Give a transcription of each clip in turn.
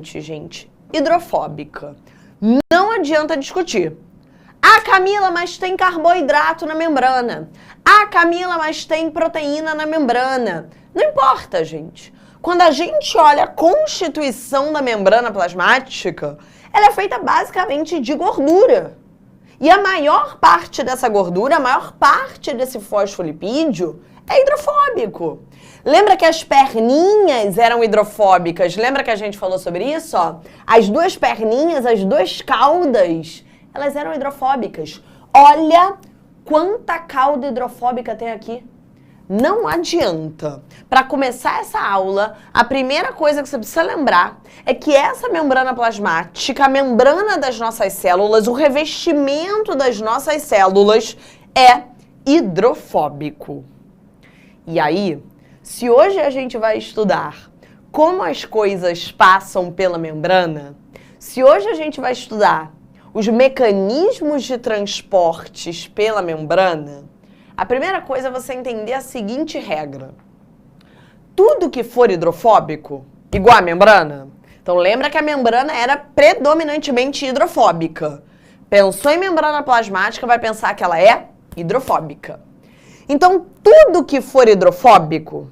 gente, hidrofóbica. Não adianta discutir. Ah, Camila, mas tem carboidrato na membrana. Ah, Camila, mas tem proteína na membrana. Não importa, gente. Quando a gente olha a constituição da membrana plasmática, ela é feita basicamente de gordura. E a maior parte dessa gordura, a maior parte desse fosfolipídio é hidrofóbico. Lembra que as perninhas eram hidrofóbicas? Lembra que a gente falou sobre isso? Ó? As duas perninhas, as duas caudas, elas eram hidrofóbicas. Olha quanta cauda hidrofóbica tem aqui. Não adianta. Para começar essa aula, a primeira coisa que você precisa lembrar é que essa membrana plasmática, a membrana das nossas células, o revestimento das nossas células é hidrofóbico. E aí, se hoje a gente vai estudar como as coisas passam pela membrana, se hoje a gente vai estudar os mecanismos de transportes pela membrana, a primeira coisa é você entender a seguinte regra. Tudo que for hidrofóbico, igual a membrana, então lembra que a membrana era predominantemente hidrofóbica. Pensou em membrana plasmática, vai pensar que ela é hidrofóbica. Então, tudo que for hidrofóbico,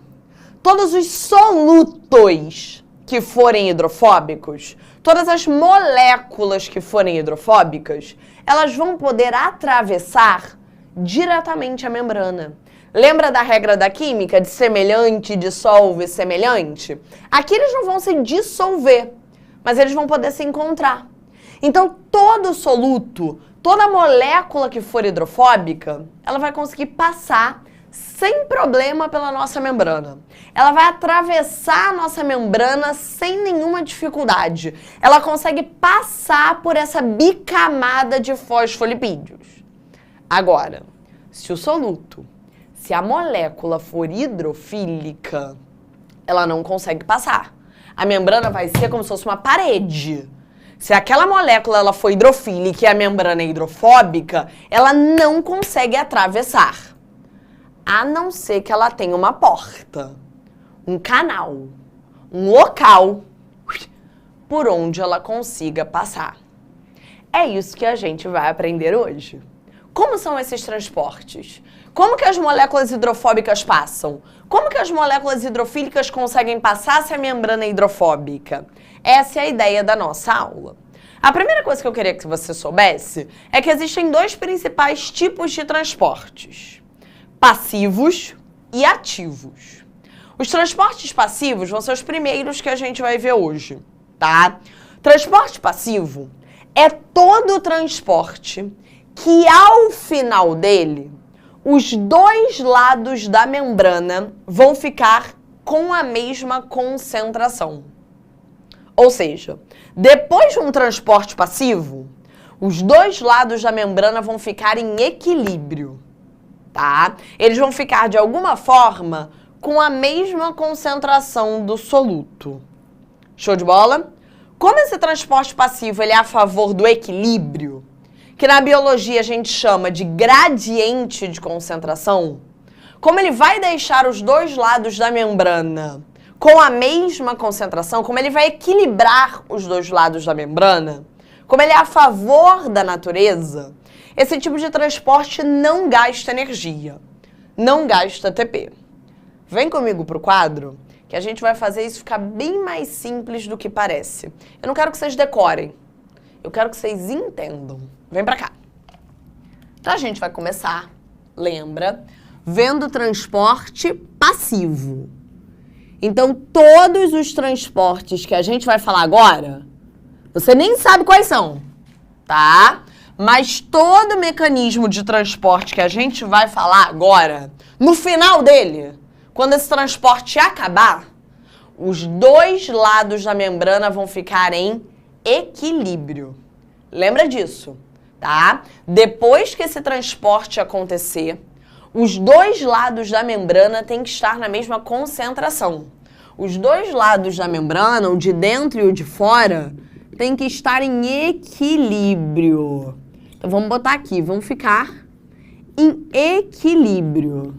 todos os solutos que forem hidrofóbicos, todas as moléculas que forem hidrofóbicas, elas vão poder atravessar diretamente a membrana. Lembra da regra da química de semelhante, dissolve, semelhante? Aqui eles não vão se dissolver, mas eles vão poder se encontrar. Então, todo soluto, toda molécula que for hidrofóbica, ela vai conseguir passar sem problema pela nossa membrana. Ela vai atravessar a nossa membrana sem nenhuma dificuldade. Ela consegue passar por essa bicamada de fosfolipídios. Agora, se o soluto, se a molécula for hidrofílica, ela não consegue passar. A membrana vai ser como se fosse uma parede. Se aquela molécula ela for hidrofílica e a membrana é hidrofóbica, ela não consegue atravessar. A não ser que ela tenha uma porta, um canal, um local por onde ela consiga passar. É isso que a gente vai aprender hoje. Como são esses transportes? Como que as moléculas hidrofóbicas passam? Como que as moléculas hidrofílicas conseguem passar se a membrana é hidrofóbica? Essa é a ideia da nossa aula. A primeira coisa que eu queria que você soubesse é que existem dois principais tipos de transportes: passivos e ativos. Os transportes passivos vão ser os primeiros que a gente vai ver hoje, tá? Transporte passivo é todo o transporte que ao final dele, os dois lados da membrana vão ficar com a mesma concentração. Ou seja, depois de um transporte passivo, os dois lados da membrana vão ficar em equilíbrio, tá? Eles vão ficar, de alguma forma, com a mesma concentração do soluto. Show de bola? Como esse transporte passivo ele é a favor do equilíbrio, que na biologia a gente chama de gradiente de concentração, como ele vai deixar os dois lados da membrana com a mesma concentração, como ele vai equilibrar os dois lados da membrana, como ele é a favor da natureza, esse tipo de transporte não gasta energia, não gasta ATP. Vem comigo pro quadro, que a gente vai fazer isso ficar bem mais simples do que parece. Eu não quero que vocês decorem, eu quero que vocês entendam. Vem pra cá. Então a gente vai começar, lembra, vendo transporte passivo. Então todos os transportes que a gente vai falar agora, você nem sabe quais são, tá? Mas todo mecanismo de transporte que a gente vai falar agora, no final dele, quando esse transporte acabar, os dois lados da membrana vão ficar em equilíbrio. Lembra disso, tá? Depois que esse transporte acontecer, os dois lados da membrana têm que estar na mesma concentração. Os dois lados da membrana, o de dentro e o de fora, têm que estar em equilíbrio. Então vamos botar aqui, vão ficar em equilíbrio.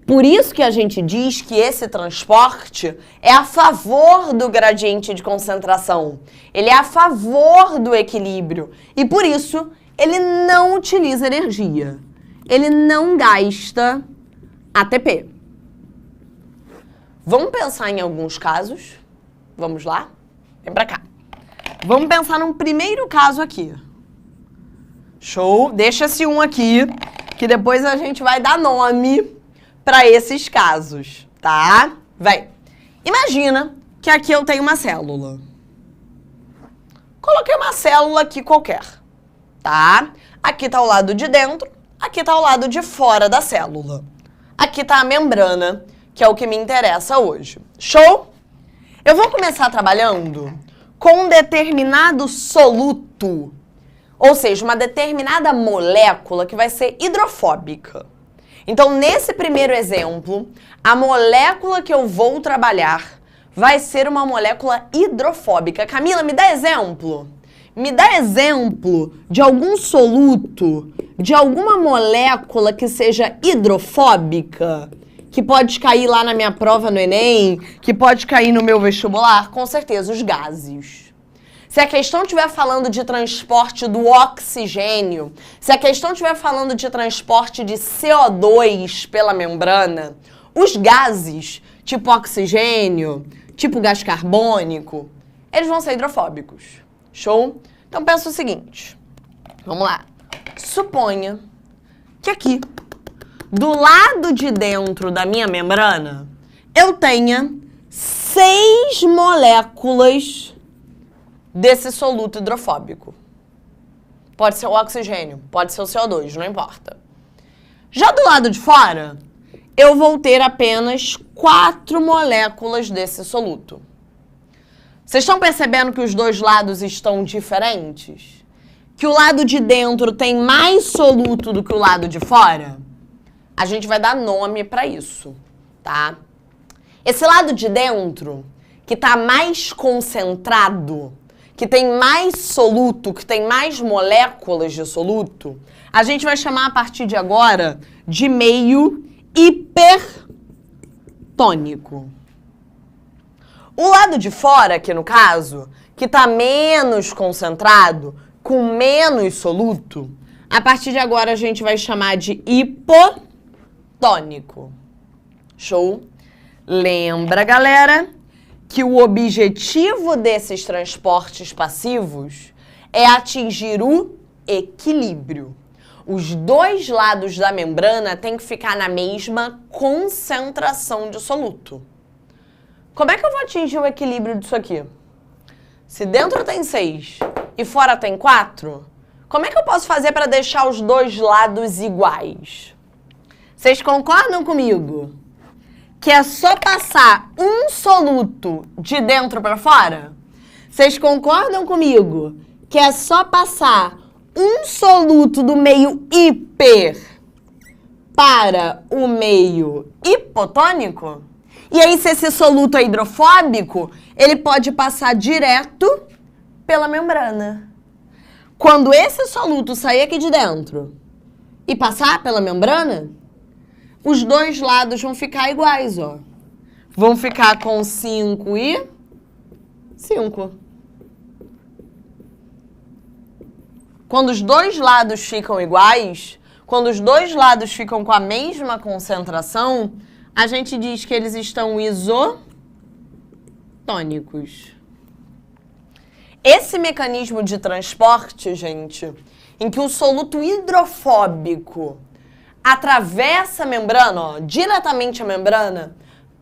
Por isso que a gente diz que esse transporte é a favor do gradiente de concentração. Ele é a favor do equilíbrio. E por isso, ele não utiliza energia. Ele não gasta ATP. Vamos pensar em alguns casos? Vamos lá? Vem pra cá. Vamos pensar num primeiro caso aqui. Show? Deixa esse um aqui, que depois a gente vai dar nome para esses casos, tá? Vem. Imagina que aqui eu tenho uma célula. Coloquei uma célula aqui qualquer, tá? Aqui tá o lado de dentro, aqui tá o lado de fora da célula. Aqui tá a membrana, que é o que me interessa hoje. Show? Eu vou começar trabalhando com um determinado soluto, ou seja, uma determinada molécula que vai ser hidrofóbica. Então, nesse primeiro exemplo, a molécula que eu vou trabalhar vai ser uma molécula hidrofóbica. Camila, me dá exemplo. Me dá exemplo de algum soluto, de alguma molécula que seja hidrofóbica, que pode cair lá na minha prova no Enem, que pode cair no meu vestibular. Com certeza, os gases. Se a questão estiver falando de transporte do oxigênio, se a questão estiver falando de transporte de CO2 pela membrana, os gases, tipo oxigênio, tipo gás carbônico, eles vão ser hidrofóbicos. Show? Então pensa o seguinte, vamos lá. Suponha que aqui, do lado de dentro da minha membrana, eu tenha 6 moléculas desse soluto hidrofóbico. Pode ser o oxigênio, pode ser o CO2, não importa. Já do lado de fora, eu vou ter apenas 4 moléculas desse soluto. Vocês estão percebendo que os dois lados estão diferentes? Que o lado de dentro tem mais soluto do que o lado de fora? A gente vai dar nome para isso, tá? Esse lado de dentro, que está mais concentrado, que tem mais soluto, que tem mais moléculas de soluto, a gente vai chamar a partir de agora de meio hipertônico. O lado de fora, aqui no caso, que está menos concentrado, com menos soluto, a partir de agora a gente vai chamar de hipotônico. Show? Lembra, galera, que o objetivo desses transportes passivos é atingir o equilíbrio. Os dois lados da membrana têm que ficar na mesma concentração de soluto. Como é que eu vou atingir o equilíbrio disso aqui? Se dentro tem 6 e fora tem 4, como é que eu posso fazer para deixar os dois lados iguais? Vocês concordam comigo que é só passar um soluto de dentro para fora? Vocês concordam comigo que é só passar um soluto do meio hiper para o meio hipotônico? E aí, se esse soluto é hidrofóbico, ele pode passar direto pela membrana. Quando esse soluto sair aqui de dentro e passar pela membrana, os dois lados vão ficar iguais, ó. Vão ficar com 5 e 5. Quando os dois lados ficam iguais, quando os dois lados ficam com a mesma concentração, a gente diz que eles estão isotônicos. Esse mecanismo de transporte, gente, em que o soluto hidrofóbico atravessa a membrana, ó, diretamente a membrana,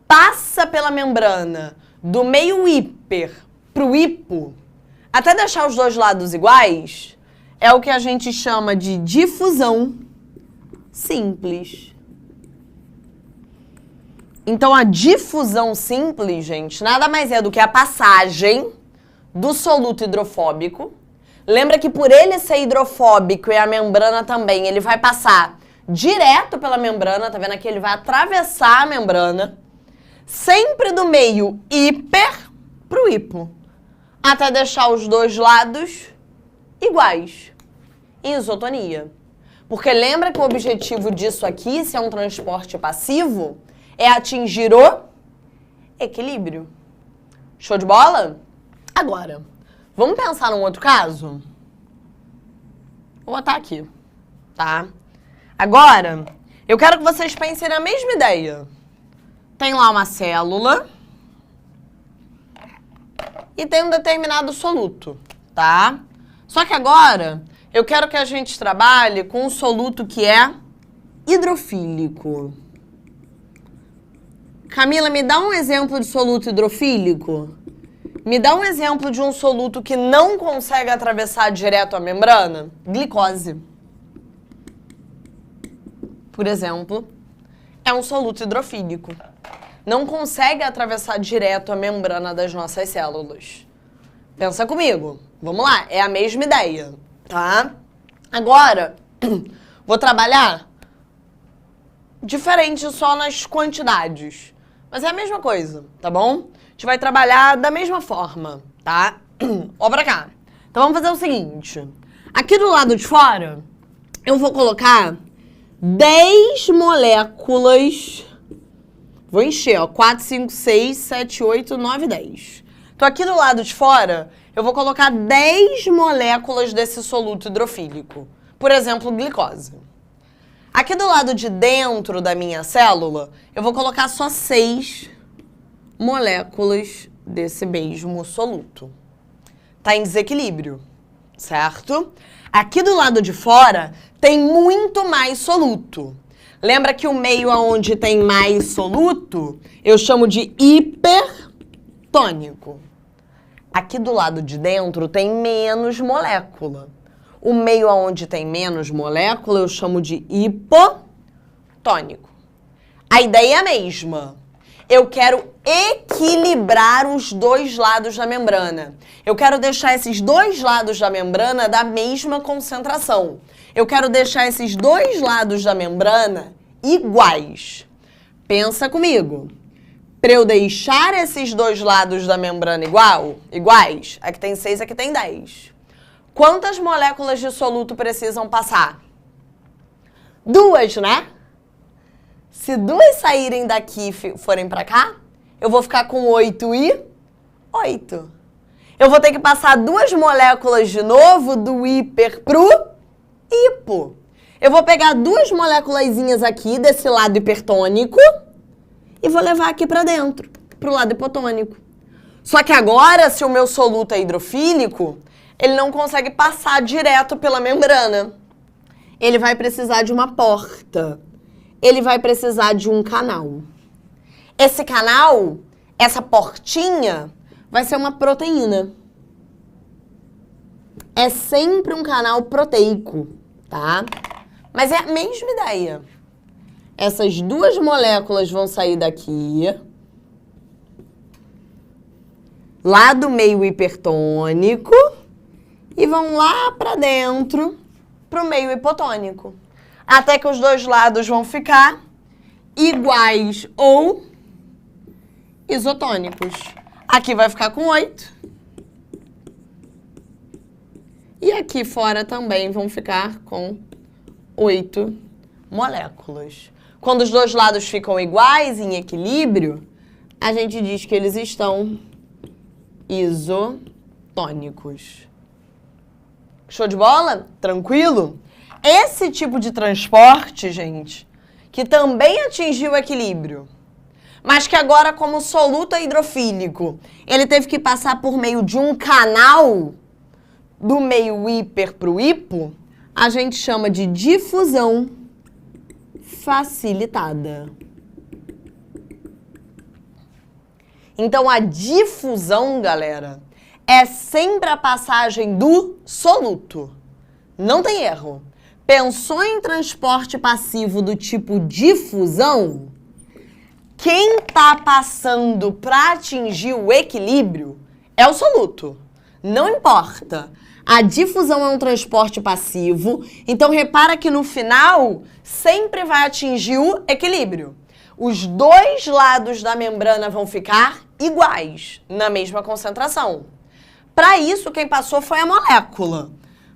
passa pela membrana do meio hiper para o hipo, até deixar os dois lados iguais, é o que a gente chama de difusão simples. Então, a difusão simples, gente, nada mais é do que a passagem do soluto hidrofóbico. Lembra que por ele ser hidrofóbico e a membrana também, ele vai passar direto pela membrana, tá vendo aqui? Ele vai atravessar a membrana, sempre do meio hiper pro hipo, até deixar os dois lados iguais, em isotonia. Porque lembra que o objetivo disso aqui, se é um transporte passivo, é atingir o equilíbrio. Show de bola? Agora, vamos pensar num outro caso? Vou botar aqui, tá? Agora, eu quero que vocês pensem na mesma ideia. Tem lá uma célula e tem um determinado soluto, tá? Só que agora, eu quero que a gente trabalhe com um soluto que é hidrofílico. Camila, me dá um exemplo de soluto hidrofílico? Me dá um exemplo de um soluto que não consegue atravessar direto a membrana? Glicose. Por exemplo, é um soluto hidrofílico. Não consegue atravessar direto a membrana das nossas células. Pensa comigo. Vamos lá, é a mesma ideia, tá? Agora, vou trabalhar diferente só nas quantidades. Mas é a mesma coisa, tá bom? A gente vai trabalhar da mesma forma, tá? Ó pra cá. Então vamos fazer o seguinte. Aqui do lado de fora, eu vou colocar 10 moléculas. Vou encher, ó. 4, 5, 6, 7, 8, 9, 10. Então aqui do lado de fora, eu vou colocar 10 moléculas desse soluto hidrofílico. Por exemplo, glicose. Aqui do lado de dentro da minha célula, eu vou colocar só 6 moléculas desse mesmo soluto. Tá em desequilíbrio, certo? Aqui do lado de fora, tem muito mais soluto. Lembra que o meio onde tem mais soluto, eu chamo de hipertônico. Aqui do lado de dentro tem menos molécula. O meio onde tem menos molécula eu chamo de hipotônico. A ideia é a mesma. Eu quero equilibrar os dois lados da membrana. Eu quero deixar esses dois lados da membrana da mesma concentração. Eu quero deixar esses dois lados da membrana iguais. Pensa comigo. Para eu deixar esses dois lados da membrana iguais, aqui tem 6, aqui tem 10. Quantas moléculas de soluto precisam passar? 2, né? Se 2 saírem daqui e forem para cá, eu vou ficar com 8 e 8. Eu vou ter que passar 2 moléculas de novo do hiper pro hipo. Eu vou pegar 2 moléculazinhas aqui desse lado hipertônico e vou levar aqui para dentro, pro lado hipotônico. Só que agora, se o meu soluto é hidrofílico, ele não consegue passar direto pela membrana. Ele vai precisar de uma porta. Ele vai precisar de um canal. Esse canal, essa portinha, vai ser uma proteína. É sempre um canal proteico, tá? Mas é a mesma ideia. Essas 2 moléculas vão sair daqui, lá do meio hipertônico, e vão lá para dentro, para o meio hipotônico. Até que os dois lados vão ficar iguais ou isotônicos. Aqui vai ficar com 8. E aqui fora também vão ficar com 8 moléculas. Quando os dois lados ficam iguais, em equilíbrio, a gente diz que eles estão isotônicos. Show de bola? Tranquilo? Esse tipo de transporte, gente, que também atingiu o equilíbrio, mas que agora, como soluto hidrofílico, ele teve que passar por meio de um canal do meio hiper para o hipo, a gente chama de difusão facilitada. Então, a difusão, galera, é sempre a passagem do soluto. Não tem erro. Pensou em transporte passivo do tipo difusão? Quem está passando para atingir o equilíbrio é o soluto. Não importa. A difusão é um transporte passivo, então repara que no final sempre vai atingir o equilíbrio. Os dois lados da membrana vão ficar iguais, na mesma concentração. Para isso, quem passou foi a molécula.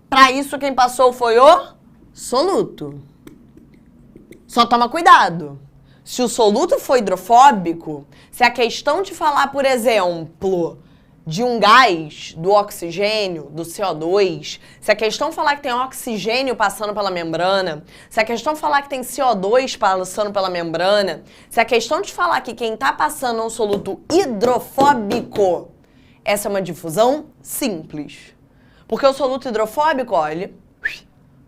Para isso, quem passou foi o soluto. Só toma cuidado. Se o soluto for hidrofóbico, se a questão te falar, por exemplo, de um gás, do oxigênio, do CO2, se a questão falar que tem oxigênio passando pela membrana, se a questão falar que tem CO2 passando pela membrana, se a questão te falar que quem está passando é um soluto hidrofóbico, essa é uma difusão simples. Porque o soluto hidrofóbico, olha,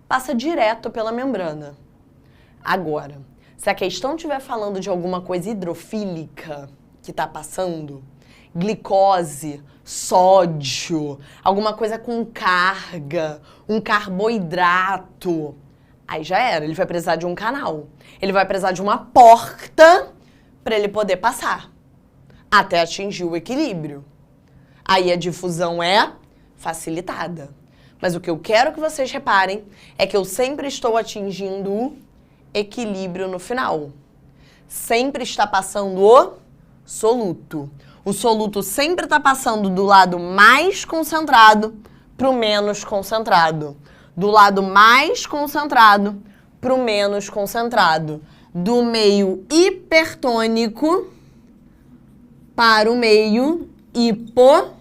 passa direto pela membrana. Agora, se a questão estiver falando de alguma coisa hidrofílica que está passando, glicose, sódio, alguma coisa com carga, um carboidrato, aí já era, ele vai precisar de um canal. Ele vai precisar de uma porta para ele poder passar, até atingir o equilíbrio. Aí a difusão é facilitada. Mas o que eu quero que vocês reparem é que eu sempre estou atingindo o equilíbrio no final. Sempre está passando o soluto. O soluto sempre está passando do lado mais concentrado para o menos concentrado. Do lado mais concentrado para o menos concentrado. Do meio hipertônico para o meio hipotônico.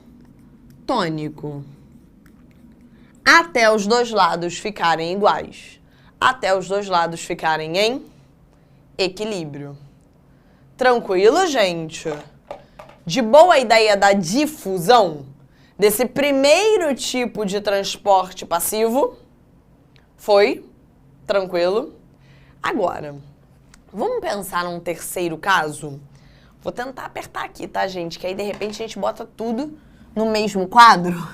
Até os dois lados ficarem iguais. Até os dois lados ficarem em equilíbrio. Tranquilo, gente? De boa a ideia da difusão, desse primeiro tipo de transporte passivo? Foi? Tranquilo? Agora, vamos pensar num terceiro caso? Vou tentar apertar aqui, tá, gente? Que aí, de repente, a gente bota tudo no mesmo quadro,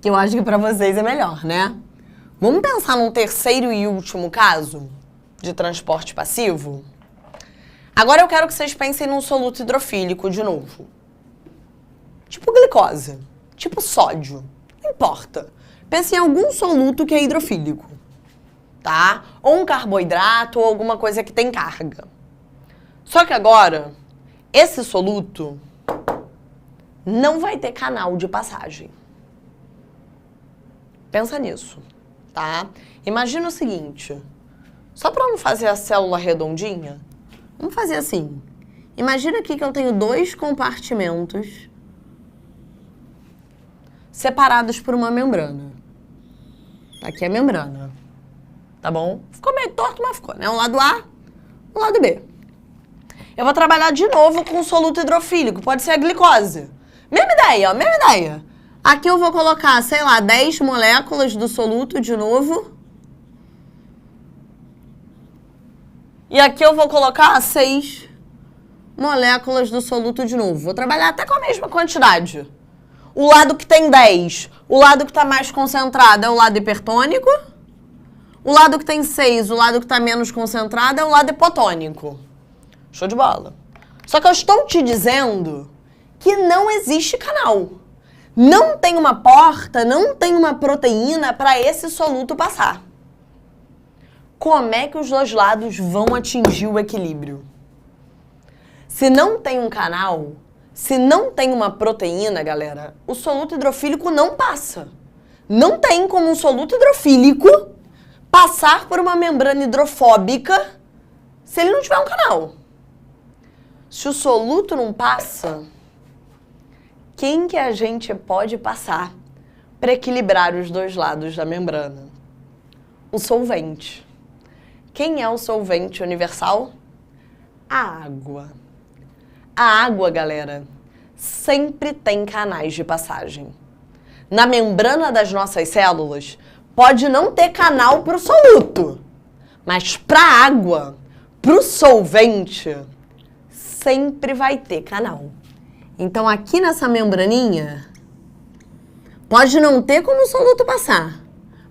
que eu acho que pra vocês é melhor, né? Vamos pensar num terceiro e último caso de transporte passivo? Agora eu quero que vocês pensem num soluto hidrofílico de novo. Tipo glicose, tipo sódio, não importa. Pense em algum soluto que é hidrofílico, tá? Ou um carboidrato ou alguma coisa que tem carga. Só que agora, esse soluto não vai ter canal de passagem. Pensa nisso, tá? Imagina o seguinte, só para não fazer a célula redondinha, vamos fazer assim. Imagina aqui que eu tenho dois compartimentos separados por uma membrana. Aqui é a membrana, tá bom? Ficou meio torto, mas ficou, né? Um lado A, um lado B. Eu vou trabalhar de novo com soluto hidrofílico, pode ser a glicose. Mesma ideia, ó, mesma ideia. Aqui eu vou colocar, sei lá, 10 moléculas do soluto de novo. E aqui eu vou colocar 6 moléculas do soluto de novo. Vou trabalhar até com a mesma quantidade. O lado que tem 10, o lado que está mais concentrado é o lado hipertônico. O lado que tem 6, o lado que está menos concentrado é o lado hipotônico. Show de bola. Só que eu estou te dizendo que não existe canal. Não tem uma porta, não tem uma proteína para esse soluto passar. Como é que os dois lados vão atingir o equilíbrio? Se não tem um canal, se não tem uma proteína, galera, o soluto hidrofílico não passa. Não tem como um soluto hidrofílico passar por uma membrana hidrofóbica se ele não tiver um canal. Se o soluto não passa, quem que a gente pode passar para equilibrar os dois lados da membrana? O solvente. Quem é o solvente universal? A água. A água, galera, sempre tem canais de passagem. Na membrana das nossas células, pode não ter canal para o soluto, mas para a água, para o solvente, sempre vai ter canal. Então, aqui nessa membraninha, pode não ter como o soluto passar,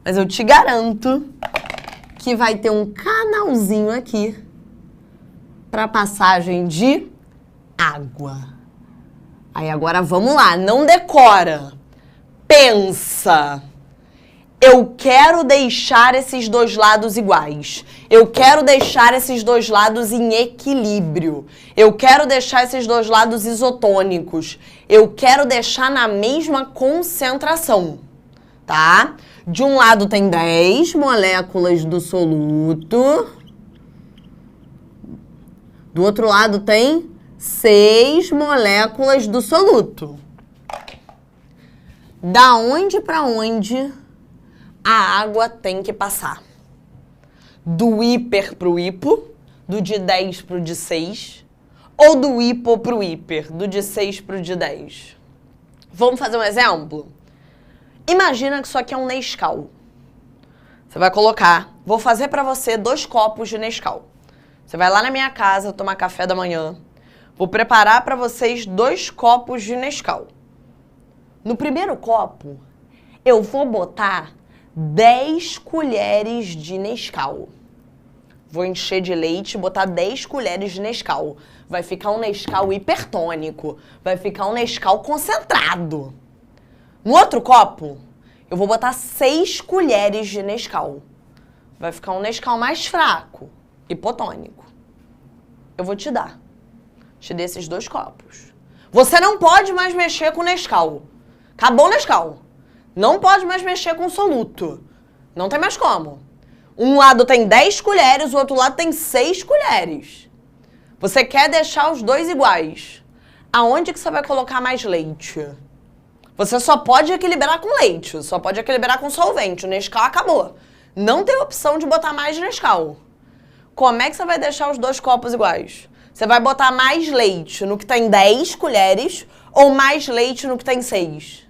mas eu te garanto que vai ter um canalzinho aqui para passagem de água. Aí agora vamos lá, não decora, pensa. Eu quero deixar esses dois lados iguais. Eu quero deixar esses dois lados em equilíbrio. Eu quero deixar esses dois lados isotônicos. Eu quero deixar na mesma concentração. tá? De um lado tem 10 moléculas do soluto. Do outro lado tem 6 moléculas do soluto. Da onde para onde a água tem que passar? Do hiper para o hipo, do de 10 para o de 6, ou do hipo para o hiper, do de 6 para o de 10? Vamos fazer um exemplo? Imagina que isso aqui é um Nescau. Você vai colocar, vou fazer para você 2 copos de Nescau. Você vai lá na minha casa tomar café da manhã. Vou preparar para vocês 2 copos de Nescau. No primeiro copo, eu vou botar 10 colheres de Nescau. Vou encher de leite e botar 10 colheres de Nescau. Vai ficar um Nescau hipertônico. Vai ficar um Nescau concentrado. No outro copo, eu vou botar 6 colheres de Nescau. Vai ficar um Nescau mais fraco, hipotônico. Eu vou te dar. Te dei esses 2 copos. Você não pode mais mexer com Nescau. Acabou o Nescau. Não pode mais mexer com soluto. Não tem mais como. Um lado tem 10 colheres, o outro lado tem 6 colheres. Você quer deixar os 2 iguais. Aonde que você vai colocar mais leite? Você só pode equilibrar com leite, só pode equilibrar com solvente. O Nescau acabou. Não tem opção de botar mais Nescau. Como é que você vai deixar os 2 copos iguais? Você vai botar mais leite no que tem 10 colheres ou mais leite no que tem 6?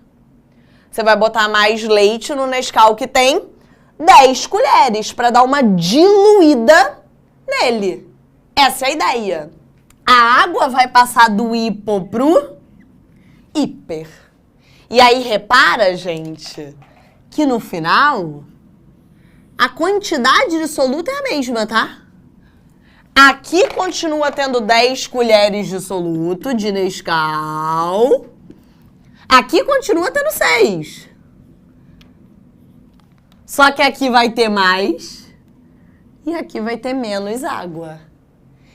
Você vai botar mais leite no Nescau que tem 10 colheres para dar uma diluída nele. Essa é a ideia. A água vai passar do hipo pro hiper. E aí repara, gente, que no final a quantidade de soluto é a mesma, tá? Aqui continua tendo 10 colheres de soluto de Nescau. Aqui continua tendo 6. Só que aqui vai ter mais e aqui vai ter menos água.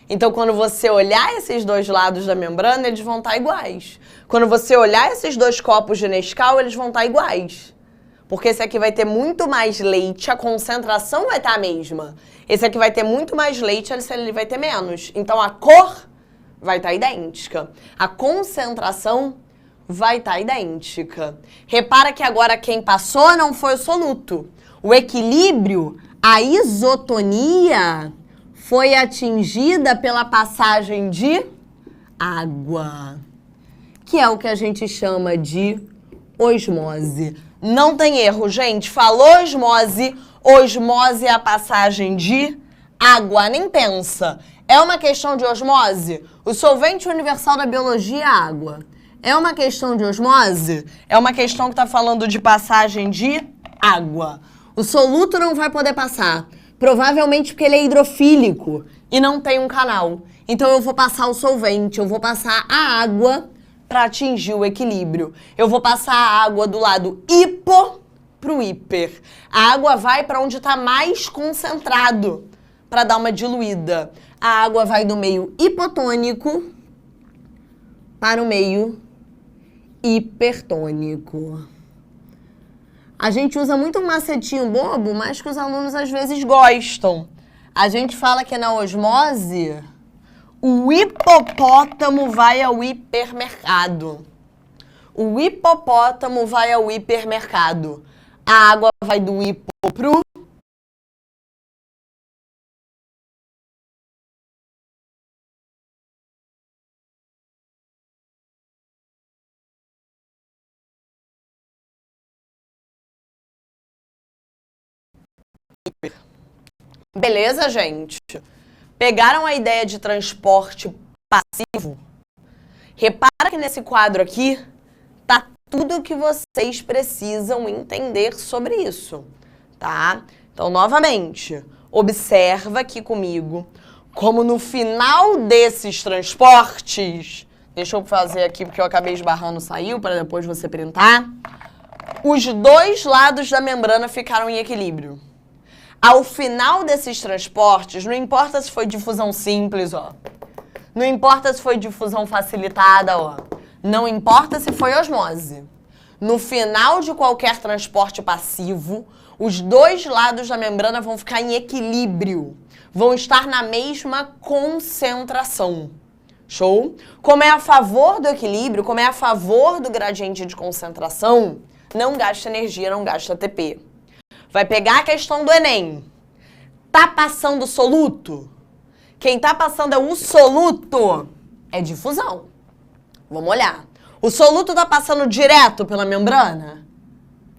Então, quando você olhar esses 2 lados da membrana, eles vão estar iguais. Quando você olhar esses 2 copos de Nescau, eles vão estar iguais. Porque esse aqui vai ter muito mais leite, a concentração vai estar a mesma. Esse aqui vai ter muito mais leite, esse ele vai ter menos. Então, a cor vai estar idêntica. A concentração vai estar idêntica. Repara que agora quem passou não foi o soluto. O equilíbrio, a isotonia, foi atingida pela passagem de água, que é o que a gente chama de osmose. Não tem erro, gente. Falou osmose, osmose é a passagem de água. Nem pensa. É uma questão de osmose? O solvente universal da biologia é água. É uma questão de osmose? É uma questão que está falando de passagem de água. O soluto não vai poder passar. Provavelmente porque ele é hidrofílico e não tem um canal. Então eu vou passar o solvente, eu vou passar a água para atingir o equilíbrio. Eu vou passar a água do lado hipo para o hiper. A água vai para onde está mais concentrado para dar uma diluída. A água vai do meio hipotônico para o meio hipertônico. A gente usa muito um macetinho bobo, mas que os alunos às vezes gostam. A gente fala que na osmose, o hipopótamo vai ao hipermercado. O hipopótamo vai ao hipermercado. A água vai do hipo pro hiper. Beleza, gente? Pegaram a ideia de transporte passivo? Repara que nesse quadro aqui tá tudo que vocês precisam entender sobre isso, tá? Então, novamente, observa aqui comigo como no final desses transportes, deixa eu fazer aqui porque eu acabei esbarrando, saiu, para depois você printar, os 2 lados da membrana ficaram em equilíbrio. Ao final desses transportes, não importa se foi difusão simples, ó. Não importa se foi difusão facilitada, ó. Não importa se foi osmose. No final de qualquer transporte passivo, os dois lados da membrana vão ficar em equilíbrio, vão estar na mesma concentração. Show? Como é a favor do equilíbrio, como é a favor do gradiente de concentração, não gasta energia, não gasta ATP. Vai pegar a questão do Enem. Tá passando soluto? Quem tá passando é o soluto, é difusão. Vamos olhar. O soluto tá passando direto pela membrana?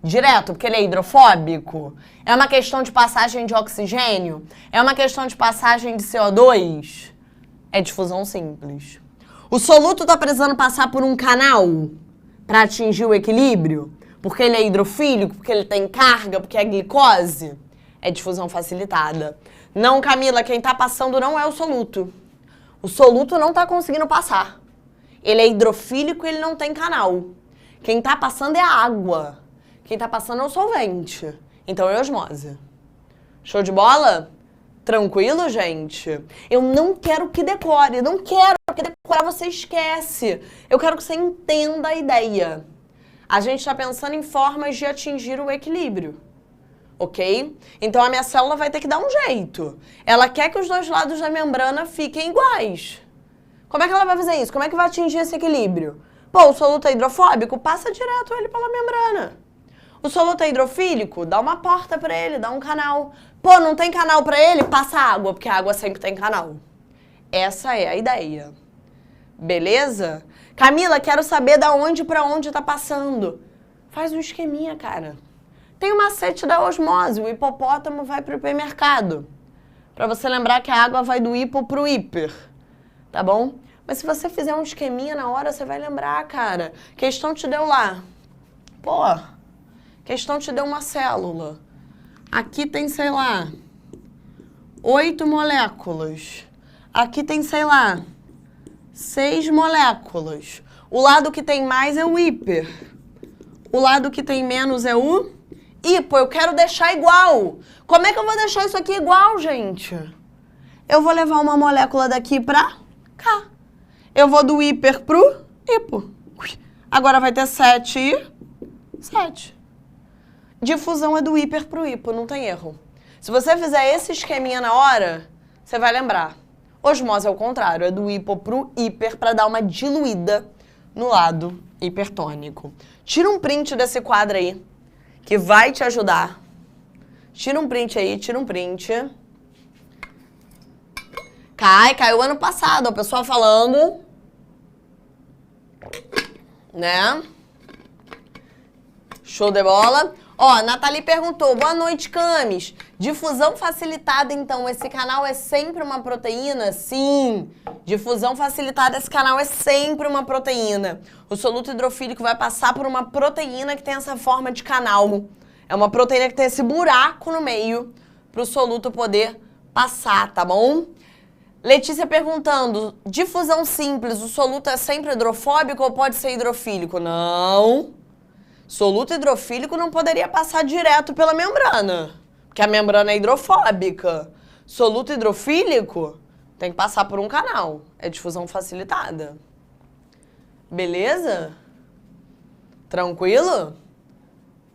Direto, porque ele é hidrofóbico? É uma questão de passagem de oxigênio? É uma questão de passagem de CO2? É difusão simples. O soluto tá precisando passar por um canal para atingir o equilíbrio? Porque ele é hidrofílico? Porque ele tem carga? Porque é glicose? É difusão facilitada. Não, Camila, quem tá passando não é o soluto. O soluto não tá conseguindo passar. Ele é hidrofílico e ele não tem canal. Quem tá passando é a água. Quem tá passando é o solvente. Então é osmose. Show de bola? Tranquilo, gente? Eu não quero que decore. Não quero, porque decorar você esquece. Eu quero que você entenda a ideia. A gente tá pensando em formas de atingir o equilíbrio. Ok? Então a minha célula vai ter que dar um jeito. Ela quer que os dois lados da membrana fiquem iguais. Como é que ela vai fazer isso? Como é que vai atingir esse equilíbrio? Pô, o soluto é hidrofóbico? Passa direto ele pela membrana. O soluto é hidrofílico? Dá uma porta pra ele, dá um canal. Pô, não tem canal pra ele? Passa água, porque a água sempre tem canal. Essa é a ideia. Beleza? Camila, quero saber da onde pra onde tá passando. Faz um esqueminha, cara. Tem o macete da osmose, o hipopótamo vai pro hipermercado. Pra você lembrar que a água vai do hipo pro hiper. Tá bom? Mas se você fizer um esqueminha na hora, você vai lembrar, cara. Questão te deu lá. Pô, questão te deu uma célula. Aqui tem, sei lá, 8 moléculas. Aqui tem, sei lá, 6 moléculas. O lado que tem mais é o hiper. O lado que tem menos é o hipo. Eu quero deixar igual. Como é que eu vou deixar isso aqui igual, gente? Eu vou levar uma molécula daqui pra cá. Eu vou do hiper pro hipo. Agora vai ter 7 e 7. Difusão é do hiper pro hipo, não tem erro. Se você fizer esse esqueminha na hora, você vai lembrar. Osmose é o contrário, é do hipo pro hiper para dar uma diluída no lado hipertônico. Tira um print desse quadro aí, que vai te ajudar. Tira um print aí, tira um print. Caiu ano passado, o pessoal falando, né? Show de bola. Ó, Nathalie perguntou, boa noite, Camis. Difusão facilitada, então, esse canal é sempre uma proteína? Sim, difusão facilitada, esse canal é sempre uma proteína. O soluto hidrofílico vai passar por uma proteína que tem essa forma de canal. É uma proteína que tem esse buraco no meio para o soluto poder passar, tá bom? Letícia perguntando, difusão simples, o soluto é sempre hidrofóbico ou pode ser hidrofílico? Não. Soluto hidrofílico não poderia passar direto pela membrana, porque a membrana é hidrofóbica. Soluto hidrofílico tem que passar por um canal, é difusão facilitada. Beleza? Tranquilo?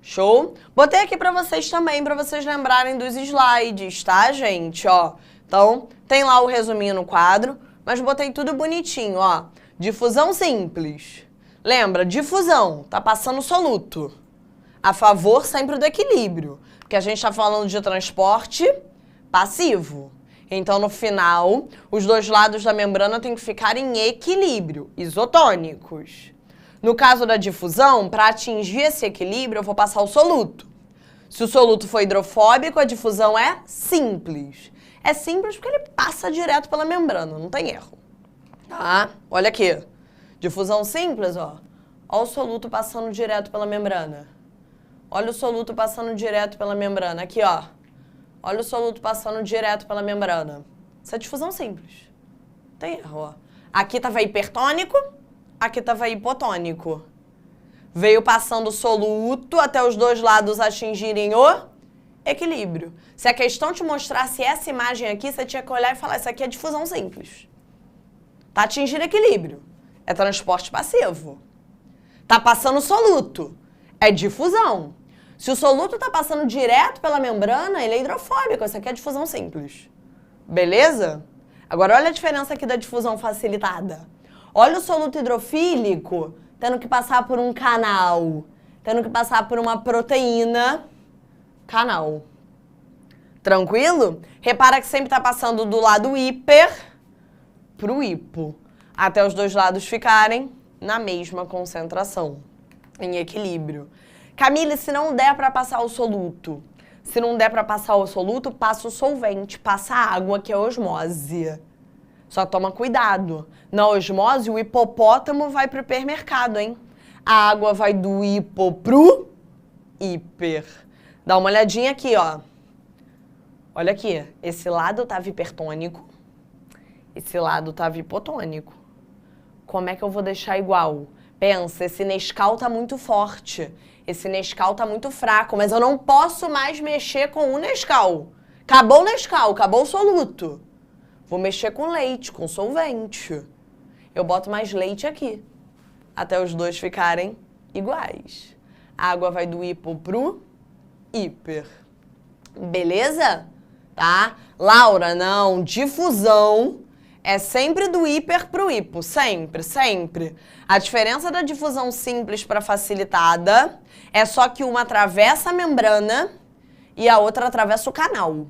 Show? Botei aqui pra vocês também, pra vocês lembrarem dos slides, tá, gente? Ó, então, tem lá o resuminho no quadro, mas botei tudo bonitinho, ó. Difusão simples. Lembra, difusão, tá passando soluto. A favor sempre do equilíbrio, porque a gente tá falando de transporte passivo. Então, no final, os dois lados da membrana têm que ficar em equilíbrio, isotônicos. No caso da difusão, para atingir esse equilíbrio, eu vou passar o soluto. Se o soluto for hidrofóbico, a difusão é simples. É simples porque ele passa direto pela membrana, não tem erro. Tá? Olha aqui. Difusão simples, ó. Olha o soluto passando direto pela membrana. Olha o soluto passando direto pela membrana. Aqui, ó. Olha o soluto passando direto pela membrana. Isso é difusão simples. Não tem erro, ó. Aqui tava hipertônico, aqui tava hipotônico. Veio passando o soluto até os dois lados atingirem o equilíbrio. Se a questão te mostrasse essa imagem aqui, você tinha que olhar e falar, isso aqui é difusão simples. Tá atingindo equilíbrio. É transporte passivo. Tá passando soluto. É difusão. Se o soluto está passando direto pela membrana, ele é hidrofóbico. Isso aqui é difusão simples. Beleza? Agora, olha a diferença aqui da difusão facilitada. Olha o soluto hidrofílico tendo que passar por um canal, tendo que passar por uma proteína, canal. Tranquilo? Repara que sempre está passando do lado hiper para o hipo, até os dois lados ficarem na mesma concentração, em equilíbrio. Camille, se não der para passar o soluto, passa o solvente, passa a água, que é osmose. Só toma cuidado. Na osmose, o hipopótamo vai pro hipermercado, hein? A água vai do hipo pro hiper. Dá uma olhadinha aqui, ó. Olha aqui. Esse lado tava hipertônico. Esse lado tava hipotônico. Como é que eu vou deixar igual? Pensa, esse Nescau tá muito forte. Esse Nescau tá muito fraco, mas eu não posso mais mexer com o Nescau. Acabou o Nescau, acabou o soluto. Vou mexer com leite, com solvente. Eu boto mais leite aqui, até os dois ficarem iguais. A água vai do hipo pro hiper. Beleza? Tá? Laura, não. Difusão é sempre do hiper pro hipo. Sempre, sempre. A diferença da difusão simples para facilitada é só que uma atravessa a membrana e a outra atravessa o canal.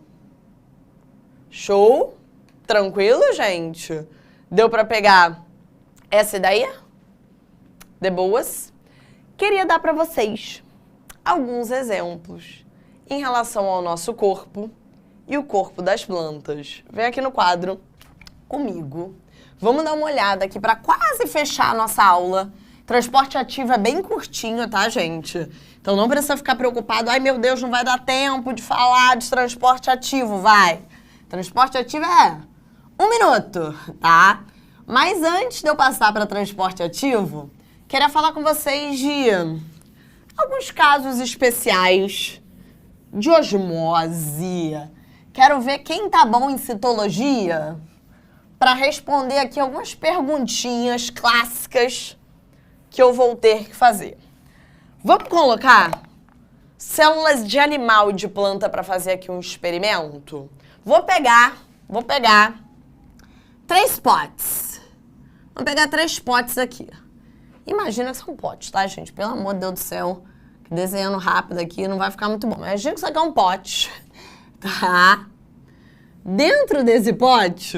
Show? Tranquilo, gente? Deu para pegar essa ideia? De boas? Queria dar para vocês alguns exemplos em relação ao nosso corpo e o corpo das plantas. Vem aqui no quadro comigo. Vamos dar uma olhada aqui para quase fechar a nossa aula. Transporte ativo é bem curtinho, tá, gente? Então não precisa ficar preocupado. Ai, meu Deus, não vai dar tempo de falar de transporte ativo. Vai. Transporte ativo é 1 minuto, tá? Mas antes de eu passar para transporte ativo, queria falar com vocês de alguns casos especiais de osmose. Quero ver quem tá bom em citologia para responder aqui algumas perguntinhas clássicas que eu vou ter que fazer. Vamos colocar células de animal e de planta para fazer aqui um experimento? Vou pegar 3 potes. Vou pegar 3 potes aqui. Imagina que são potes, tá, gente? Pelo amor de Deus do céu, desenhando rápido aqui não vai ficar muito bom. Imagina que isso aqui é um pote, tá? Dentro desse pote,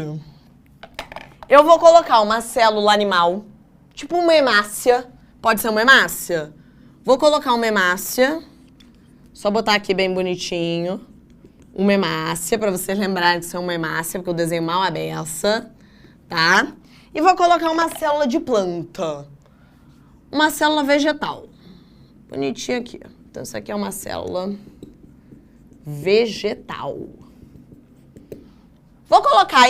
eu vou colocar uma célula animal, tipo uma hemácia. Pode ser uma hemácia? Vou colocar uma hemácia. Só botar aqui bem bonitinho. Uma hemácia, para vocês lembrarem que isso é uma hemácia, porque eu desenho mal a beça, tá? E vou colocar uma célula de planta. Uma célula vegetal. Bonitinha aqui. Então, isso aqui é uma célula vegetal. Vou colocar a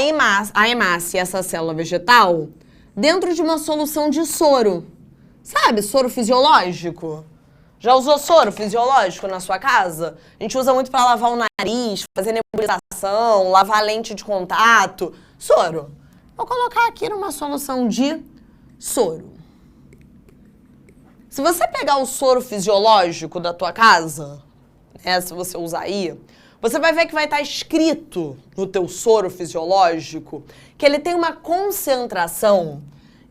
hemácia e essa célula vegetal dentro de uma solução de soro. Sabe, soro fisiológico? Já usou soro fisiológico na sua casa? A gente usa muito para lavar o nariz, fazer nebulização, lavar a lente de contato. Soro. Vou colocar aqui numa solução de soro. Se você pegar o soro fisiológico da tua casa, se você usar aí, você vai ver que vai estar escrito no teu soro fisiológico que ele tem uma concentração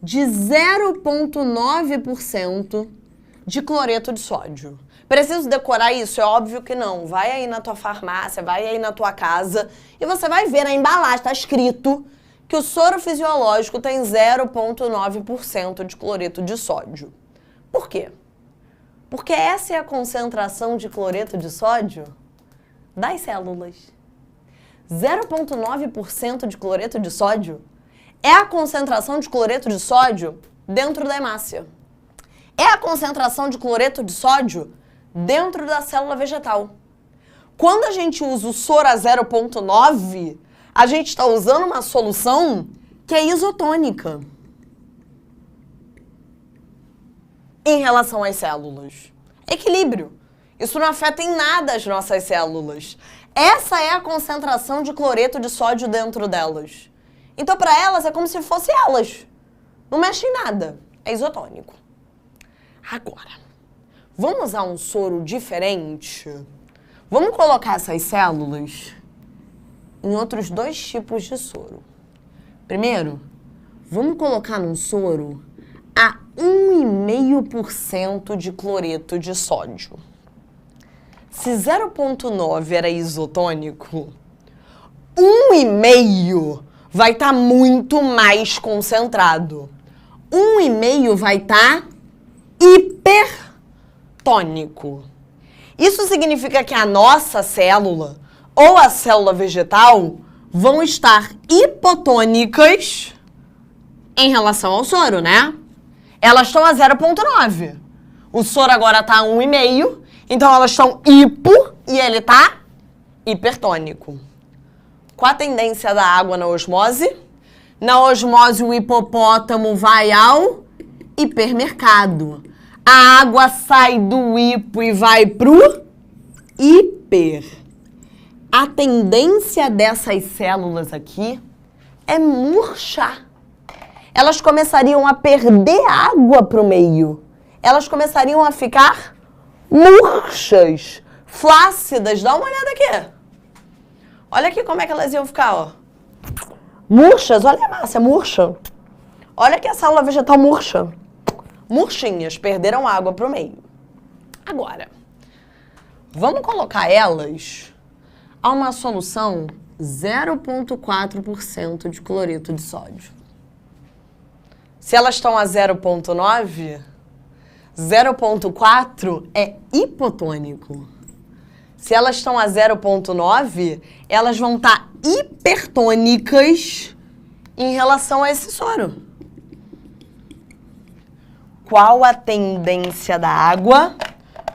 de 0,9% de cloreto de sódio. Preciso decorar isso? É óbvio que não. Vai aí na tua farmácia, vai aí na tua casa e você vai ver na embalagem, está escrito que o soro fisiológico tem 0,9% de cloreto de sódio. Por quê? Porque essa é a concentração de cloreto de sódio das células. 0,9% de cloreto de sódio é a concentração de cloreto de sódio dentro da hemácia. É a concentração de cloreto de sódio dentro da célula vegetal. Quando a gente usa o soro a 0,9, a gente está usando uma solução que é isotônica em relação às células. Equilíbrio. Isso não afeta em nada as nossas células. Essa é a concentração de cloreto de sódio dentro delas. Então, para elas, é como se fossem elas. Não mexe em nada. É isotônico. Agora, Vamos usar um soro diferente? Vamos colocar essas células em outros 2 tipos de soro. Primeiro, vamos colocar num soro a 1,5% de cloreto de sódio. Se 0,9 era isotônico, 1,5 vai estar muito mais concentrado. 1,5 vai estar hipertônico. Isso significa que a nossa célula ou a célula vegetal vão estar hipotônicas em relação ao soro, né? Elas estão a 0,9. O soro agora está a 1,5, então elas estão hipo e ele está hipertônico. Qual a tendência da água na osmose? Na osmose, o hipopótamo vai ao hipermercado. A água sai do hipo e vai pro hiper. A tendência dessas células aqui é murchar. Elas começariam a perder água pro meio. Elas começariam a ficar murchas, flácidas. Dá uma olhada aqui. Olha aqui como é que elas iam ficar, ó. Murchas, olha a massa, murcha. Olha aqui a célula vegetal murcha. Murchinhas, perderam água pro meio. Agora, vamos colocar elas a uma solução 0,4% de cloreto de sódio. Se elas estão a 0,9, 0,4 é hipotônico. Se elas estão a 0,9, elas vão estar hipertônicas em relação a esse soro. Qual a tendência da água?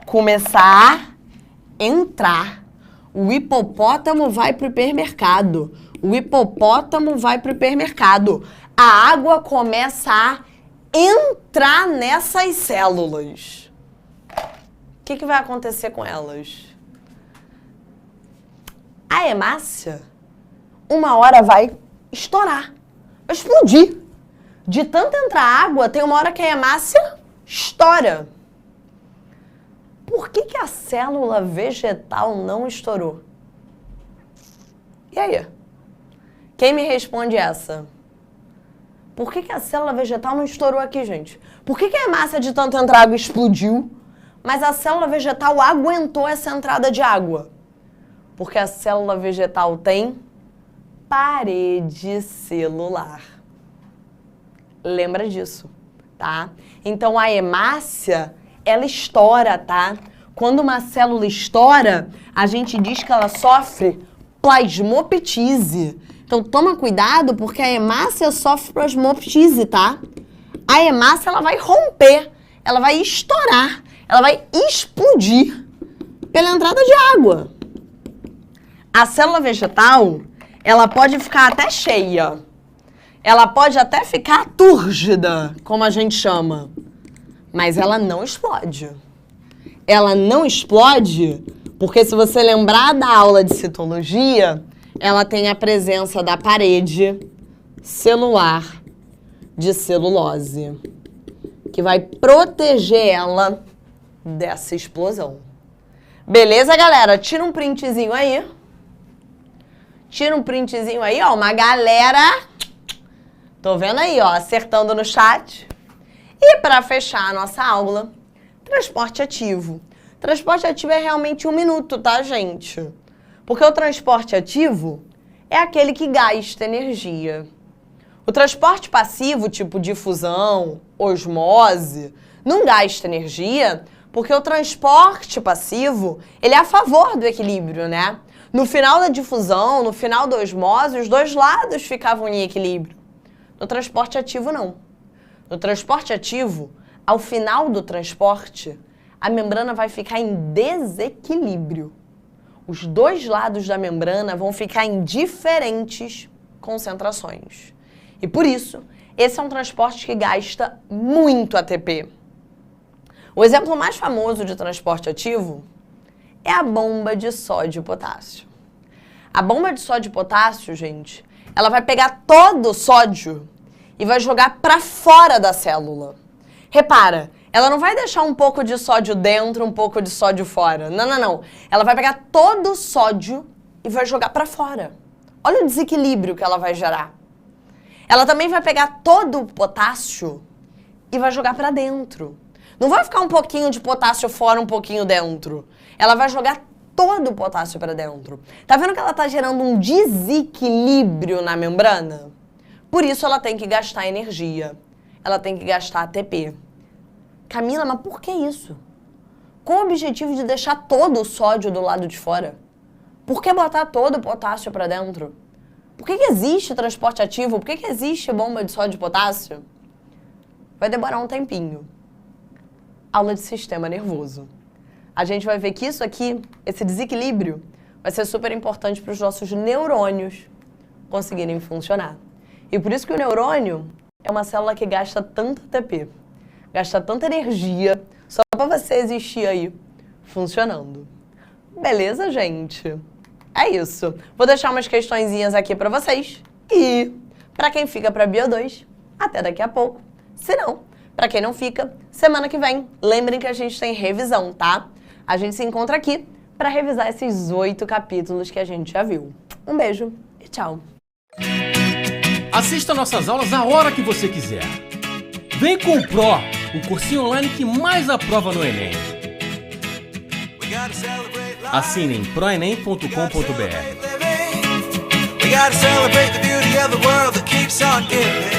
Começar a entrar. O hipopótamo vai para o hipermercado. O hipopótamo vai para o hipermercado. A água começa a entrar nessas células. O que vai acontecer com elas? A hemácia, uma hora vai estourar, vai explodir. De tanto entrar água, tem uma hora que a hemácia estoura. Por que a célula vegetal não estourou? E aí? Quem me responde essa? Por que a célula vegetal não estourou aqui, gente? Por que a hemácia de tanto entrar água explodiu, mas a célula vegetal aguentou essa entrada de água? Porque a célula vegetal tem parede celular. Lembra disso, tá? Então, a hemácia, ela estoura, tá? Quando uma célula estoura, a gente diz que ela sofre plasmoptise. Então, toma cuidado, porque a hemácia sofre plasmoptise, tá? A hemácia, ela vai romper, ela vai estourar, ela vai explodir pela entrada de água. A célula vegetal, ela pode ficar até cheia. Ela pode até ficar túrgida, como a gente chama. Mas ela não explode. Ela não explode porque, se você lembrar da aula de citologia, ela tem a presença da parede celular de celulose, que vai proteger ela dessa explosão. Beleza, galera? Tira um printzinho aí. Tira um printzinho aí, ó. Uma galera... Tô vendo aí, ó, acertando no chat. E para fechar a nossa aula, transporte ativo. Transporte ativo é realmente 1 minuto, tá, gente? Porque o transporte ativo é aquele que gasta energia. O transporte passivo, tipo difusão, osmose, não gasta energia, porque o transporte passivo, ele é a favor do equilíbrio, né? No final da difusão, no final da osmose, os dois lados ficavam em equilíbrio. No transporte ativo, não. No transporte ativo, ao final do transporte, a membrana vai ficar em desequilíbrio. Os dois lados da membrana vão ficar em diferentes concentrações. E por isso, esse é um transporte que gasta muito ATP. O exemplo mais famoso de transporte ativo é a bomba de sódio e potássio. A bomba de sódio e potássio, gente, ela vai pegar todo o sódio e vai jogar para fora da célula. Repara, Ela não vai deixar um pouco de sódio dentro, um pouco de sódio fora. Não, não, não. Ela vai pegar todo o sódio e vai jogar para fora. Olha o desequilíbrio que ela vai gerar. Ela também vai pegar todo o potássio e vai jogar para dentro. Não vai ficar um pouquinho de potássio fora, um pouquinho dentro. Ela vai jogar todo o potássio para dentro. Tá vendo que ela tá gerando um desequilíbrio na membrana? Por isso ela tem que gastar energia. Ela tem que gastar ATP. Camila, mas por que isso? Com o objetivo de deixar todo o sódio do lado de fora? Por que botar todo o potássio para dentro? Por que existe transporte ativo? Por que existe bomba de sódio e potássio? Vai demorar um tempinho. Aula de sistema nervoso. A gente vai ver que isso aqui, esse desequilíbrio, vai ser super importante para os nossos neurônios conseguirem funcionar. E por isso que o neurônio é uma célula que gasta tanto ATP, gasta tanta energia, só para você existir aí, funcionando. Beleza, gente? É isso. Vou deixar umas questõezinhas aqui para vocês. E, para quem fica para Bio 2, até daqui a pouco. Se não, para quem não fica, semana que vem, lembrem que a gente tem revisão, tá? A gente se encontra aqui para revisar esses 8 capítulos que a gente já viu. Um beijo e tchau! Assista nossas aulas a hora que você quiser. Vem com o Pro, o cursinho online que mais aprova no Enem. Assine em proenem.com.br. We gotta celebrate the beauty of the world that keeps on giving.